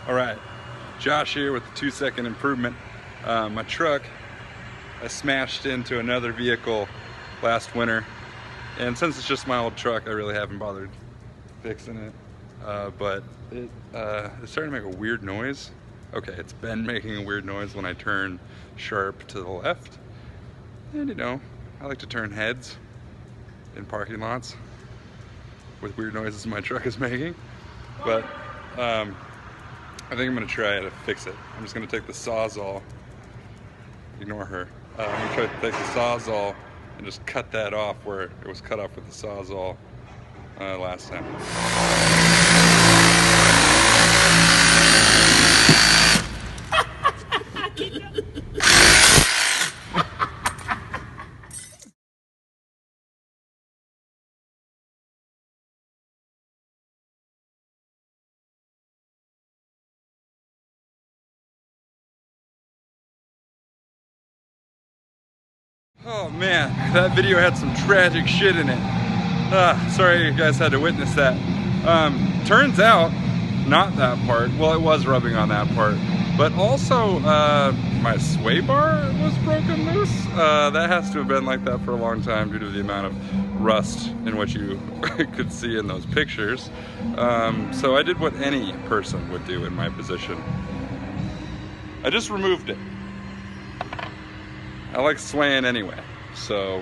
All right, Josh here with the 2-second improvement. My truck, I smashed into another vehicle last winter, and since it's just my old truck, I really haven't bothered fixing it. But it's starting to make a weird noise. Okay, it's been making a weird noise when I turn sharp to the left. And you know, I like to turn heads in parking lots with weird noises my truck is making. But I think I'm gonna try to fix it. I'm just gonna take the Sawzall, ignore her. I'm gonna try to take the Sawzall and just cut that off where it was cut off with the Sawzall last time. Oh man, that video had some tragic shit in it. Sorry you guys had to witness that. Turns out, not that part. Well, it was rubbing on that part. But also, my sway bar was broken loose. That has to have been like that for a long time due to the amount of rust in what you could see in those pictures. So I did what any person would do in my position. I just removed it. I like swaying anyway, so